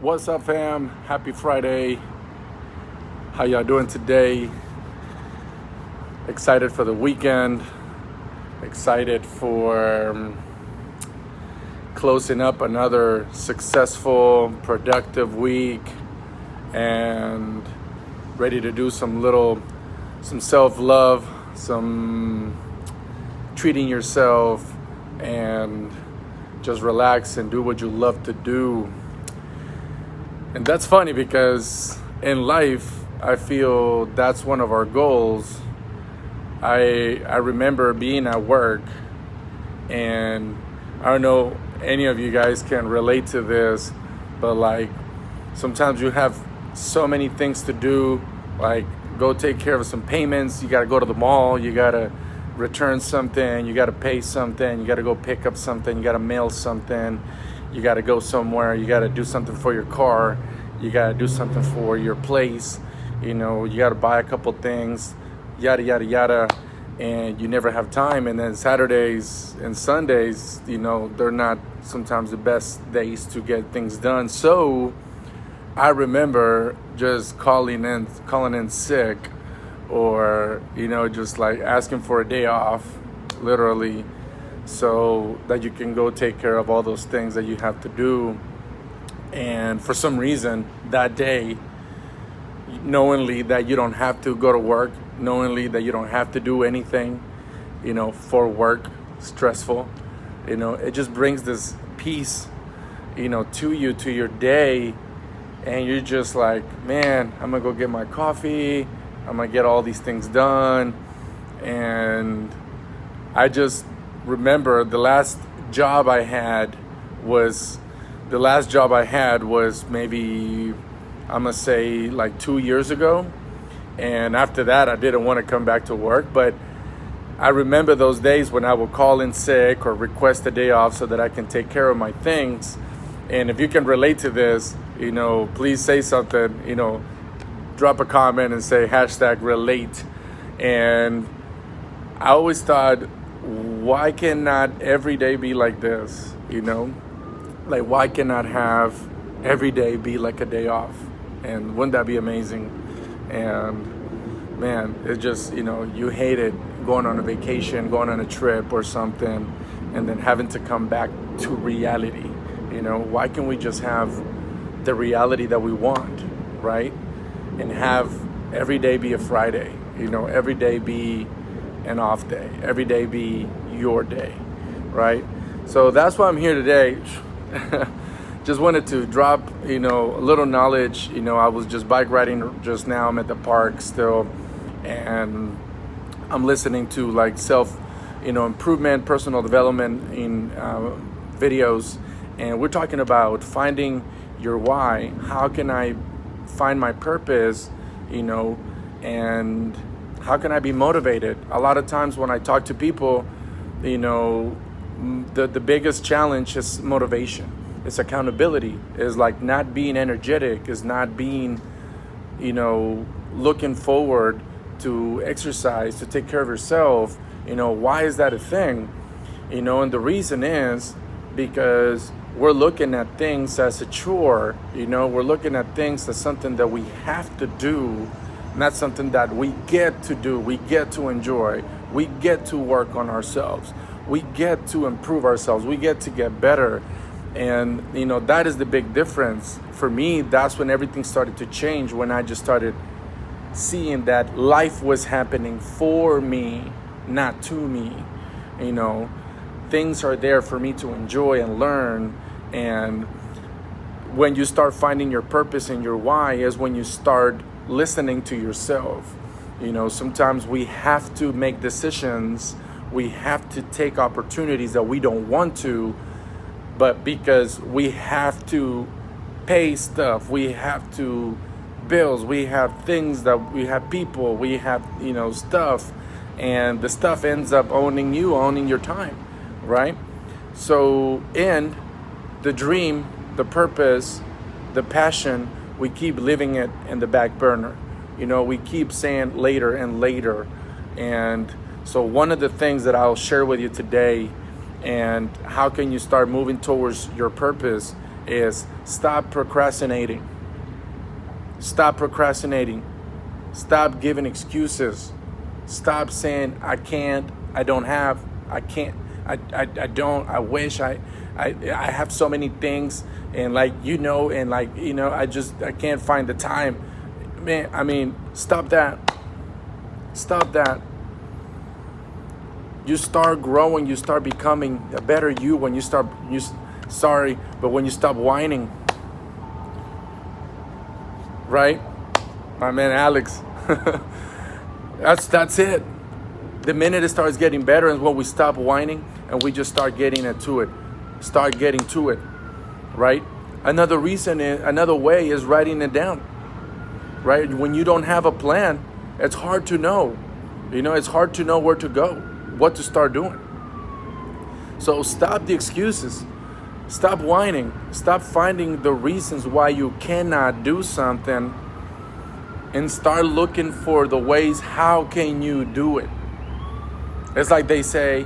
What's up, fam? Happy Friday. How y'all doing today? Excited for the weekend. Excited for closing up another successful, productive week, and ready to do some self-love, some treating yourself, and just relax and do what you love to do. And that's funny because in life, I feel that's one of our goals. I remember being at work, and I don't know any of you guys can relate to this, but like sometimes you have so many things to do, like go take care of some payments, you gotta go to the mall, you gotta return something, you gotta pay something, you gotta go pick up something, you gotta mail something, you gotta go somewhere, you gotta do something for your car, you gotta do something for your place, you gotta buy a couple things, yada yada yada, and you never have time. And then Saturdays and Sundays, they're not sometimes the best days to get things done. So I remember just calling in sick, or just like asking for a day off, literally, so that you can go take care of all those things that you have to do. And for some reason that day, knowingly that you don't have to go to work, knowingly that you don't have to do anything for work, stressful, it just brings this peace to you, to your day. And you're just like, man, I'm gonna go get my coffee, I'm gonna get all these things done. And I just remember the last job I had was maybe, I'm gonna say like 2 years ago. And after that, I didn't want to come back to work. But I remember those days when I would call in sick or request a day off so that I can take care of my things. And if you can relate to this, please say something, drop a comment and say #relate. And I always thought, why cannot every day be like this? Like, why cannot have every day be like a day off? And wouldn't that be amazing? And man, it just, you hate it going on a vacation, going on a trip or something, and then having to come back to reality. Why can't we just have the reality that we want, right? And have every day be a Friday, every day be an off day, every day be your day, right? So that's why I'm here today. Just wanted to drop, a little knowledge. I was just bike riding just now. I'm at the park still, and I'm listening to like self, improvement, personal development in videos. And we're talking about finding your why. How can I find my purpose, and how can I be motivated? A lot of times when I talk to people, the biggest challenge is motivation. It's accountability. It's like not being energetic. It's not being, looking forward to exercise, to take care of yourself. Why is that a thing? And the reason is because we're looking at things as a chore. We're looking at things as something that we have to do, not something that we get to do, we get to enjoy, we get to work on ourselves, we get to improve ourselves, we get to get better. And that is the big difference. For me, that's when everything started to change, when I just started seeing that life was happening for me, not to me. Things are there for me to enjoy and learn. And when you start finding your purpose and your why is when you start listening to yourself. Sometimes we have to make decisions, we have to take opportunities that we don't want to, but because we have to pay stuff, we have to bills, we have things that we have people, we have stuff, and the stuff ends up owning your time, right? So in the dream, the purpose, the passion, we keep living it in the back burner. We keep saying later and later. And so one of the things that I'll share with you today, and how can you start moving towards your purpose, is Stop procrastinating. Stop procrastinating. Stop giving excuses. Stop saying, I can't, I don't have, I can't, I don't, I wish, I have so many things, and like, and like, I can't find the time. Man, I mean, stop that. Stop that. You start growing, you start becoming a better you when you start, but when you stop whining. Right? My man Alex. That's it. The minute it starts getting better is when we stop whining and we just start getting to it. Right? Another way is writing it down. Right? When you don't have a plan, it's hard to know. It's hard to know where to go, what to start doing. So stop the excuses. Stop whining. Stop finding the reasons why you cannot do something, and start looking for the ways, how can you do it? It's like they say,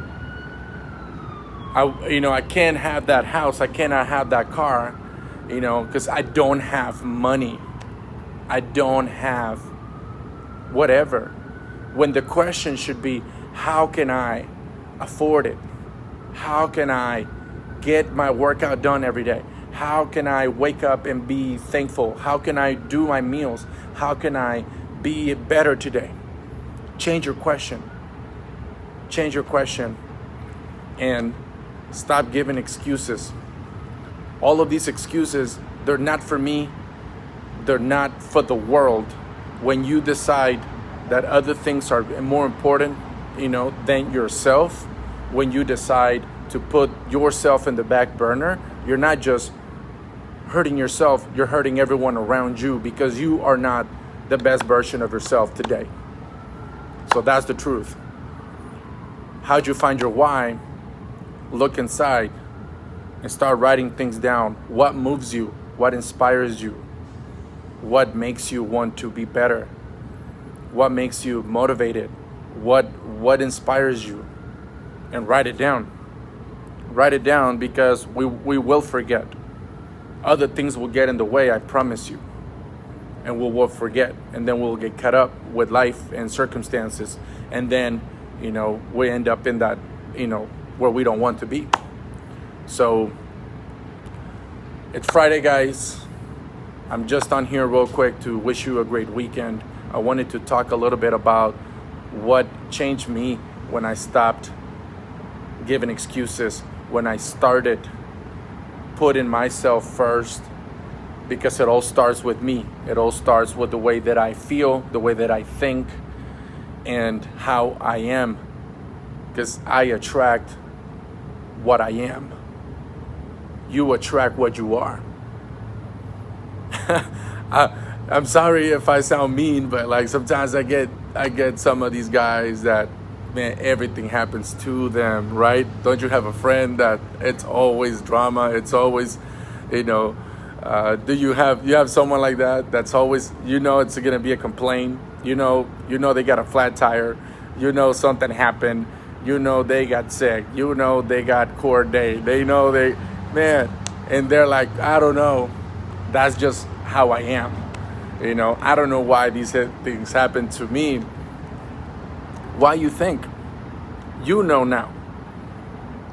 I can't have that house, I cannot have that car, because I don't have money. I don't have whatever. When the question should be, how can I afford it? How can I get my workout done every day? How can I wake up and be thankful? How can I do my meals? How can I be better today? Change your question. Change your question. And stop giving excuses. All of these excuses, they're not for me. They're not for the world. When you decide that other things are more important, than yourself, when you decide to put yourself in the back burner, you're not just hurting yourself, you're hurting everyone around you, because you are not the best version of yourself today. So that's the truth. How'd you find your why? Look inside and start writing things down. What moves you? What inspires you? What makes you want to be better? What makes you motivated? What inspires you? And write it down. Write it down, because we will forget. Other things will get in the way, I promise you. And we'll forget. And then we'll get caught up with life and circumstances. And then, we end up in that, where we don't want to be. So, it's Friday, guys. I'm just on here real quick to wish you a great weekend. I wanted to talk a little bit about what changed me when I stopped giving excuses, when I started putting myself first, because it all starts with me. It all starts with the way that I feel, the way that I think, and how I am, because I attract what I am. You attract what you are. I'm sorry if I sound mean, but like sometimes I get some of these guys that, man, everything happens to them, right? Don't you have a friend that it's always drama? It's always, do you have someone like that? That's always, it's gonna be a complaint. They got a flat tire. Something happened. They got sick. They got court day. And they're like, I don't know. That's just how I am. I don't know why these things happen to me. Why you think? Now.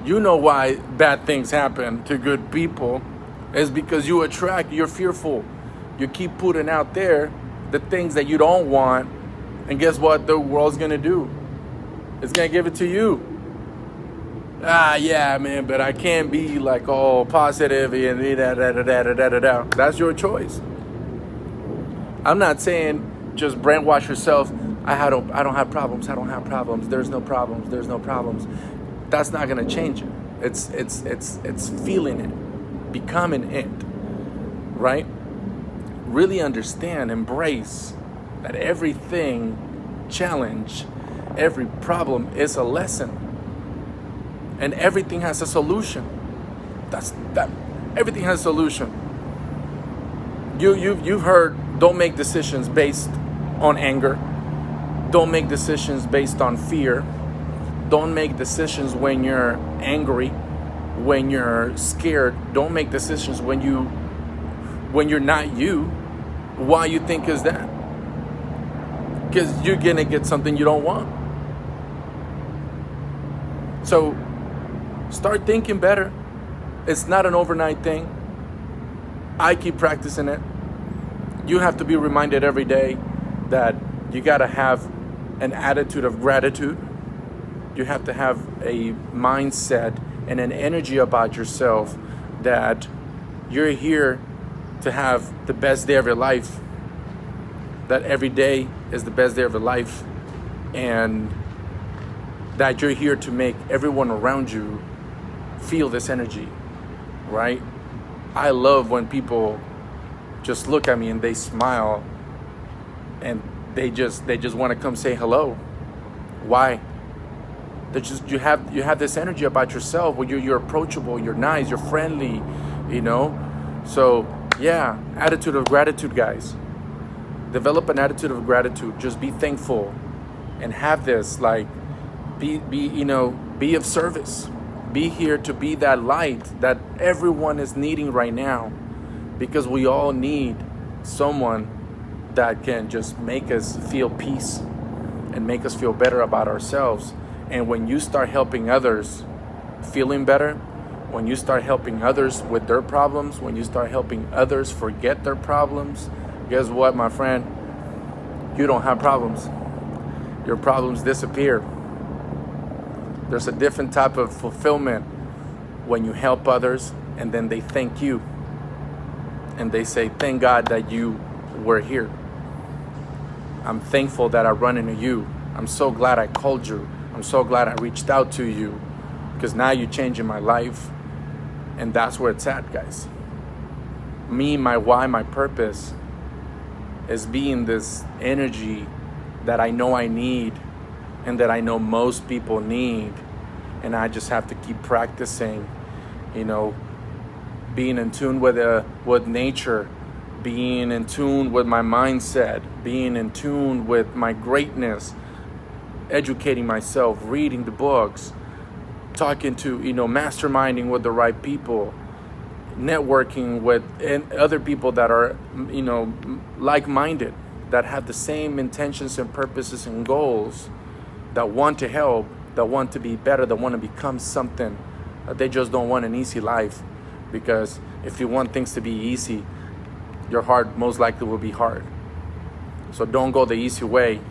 Why bad things happen to good people is because you're fearful. You keep putting out there the things that you don't want, and guess what the world's gonna do? It's gonna give it to you. Yeah, man, but I can't be like all positive and da. That's your choice. I'm not saying just brainwash yourself. I don't have problems. I don't have problems. There's no problems. There's no problems. That's not gonna change it. It's feeling it, becoming it, right? Really understand, embrace that challenge, every problem is a lesson, and everything has a solution. Everything has a solution. You've heard, don't make decisions based on anger. Don't make decisions based on fear. Don't make decisions when you're angry, when you're scared. Don't make decisions when you when you're not you, why you think is that? Because you're gonna get something you don't want. So start thinking better. It's not an overnight thing. I keep practicing it. You have to be reminded every day that you gotta have an attitude of gratitude. You have to have a mindset and an energy about yourself that you're here to have the best day of your life. That every day is the best day of your life, and that you're here to make everyone around you feel this energy, right? I love when people just look at me and they smile and they just want to come say hello. Why? They just you have this energy about yourself where you're approachable, you're nice, you're friendly, you know? So yeah, attitude of gratitude, guys. Develop an attitude of gratitude. Just be thankful and have this, like, be of service. Be here to be that light that everyone is needing right now, because we all need someone that can just make us feel peace and make us feel better about ourselves. And when you start helping others feeling better, when you start helping others with their problems, when you start helping others forget their problems, guess what, my friend? You don't have problems. Your problems disappear. There's a different type of fulfillment when you help others and then they thank you. And they say, thank God that you were here. I'm thankful that I run into you. I'm so glad I called you. I'm so glad I reached out to you, because now you're changing my life. And that's where it's at, guys. Me, my why, my purpose is being this energy that I know I need and that I know most people need. And I just have to keep practicing, being in tune with nature, being in tune with my mindset, being in tune with my greatness, educating myself, reading the books, talking to, masterminding with the right people, networking with other people that are, like-minded, that have the same intentions and purposes and goals, that want to help, that want to be better, that want to become something. They just don't want an easy life, because if you want things to be easy, your heart most likely will be hard. So don't go the easy way.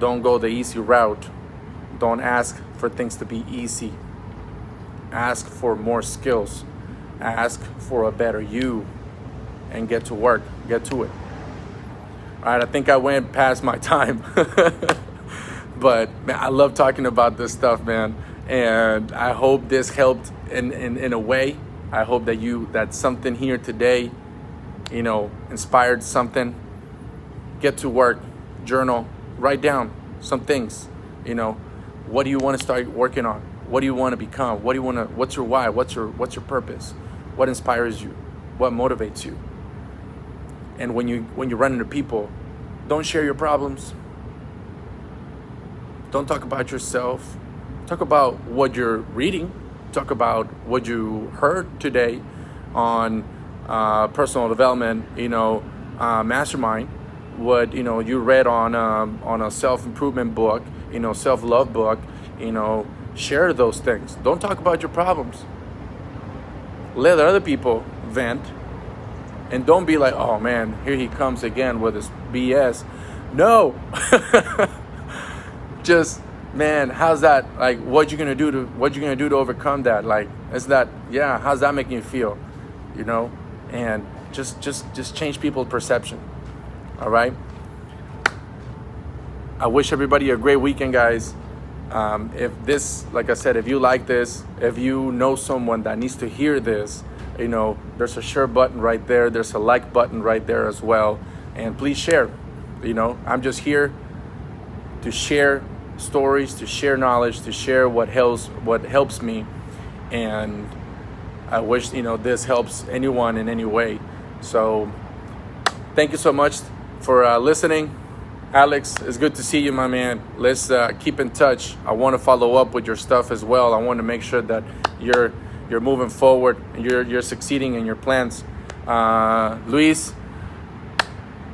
Don't go the easy route. Don't ask for things to be easy. Ask for more skills. Ask for a better you, and get to work. Get to it. All right, I think I went past my time. But man, I love talking about this stuff, man. And I hope this helped in a way. I hope that something here today, inspired something. Get to work, journal, write down some things. What do you want to start working on? What do you want to become? What's your why? What's your purpose? What inspires you? What motivates you? And when you run into people, don't share your problems. Don't talk about yourself. Talk about what you're reading. Talk about what you heard today on personal development, mastermind. What you read on a self-improvement book, self-love book. Share those things. Don't talk about your problems. Let other people vent, and don't be like, oh man, here he comes again with his BS. No. Just, man, how's that? Like, what you gonna do to overcome that? Like, is that, yeah, how's that making you feel? And just change people's perception. All right. I wish everybody a great weekend, guys. If this, like I said, if you like this, if you know someone that needs to hear this, there's a share button right there. There's a like button right there as well. And please share. I'm just here to share stories, to share knowledge, to share what helps me. And I wish, this helps anyone in any way. So thank you so much for listening. Alex, it's good to see you, my man. Let's keep in touch. I want to follow up with your stuff as well. I want to make sure that you're moving forward and you're succeeding in your plans. Luis,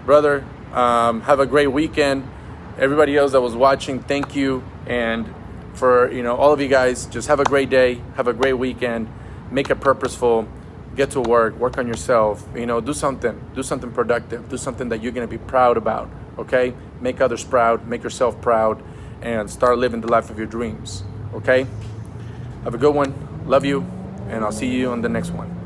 brother, have a great weekend. Everybody else that was watching, thank you. And for all of you guys, just have a great day, have a great weekend, make it purposeful, get to work on yourself, do something productive, do something that you're going to be proud about. Okay, make others proud, make yourself proud, and start living the life of your dreams. Okay, have a good one, love you, and I'll see you on the next one.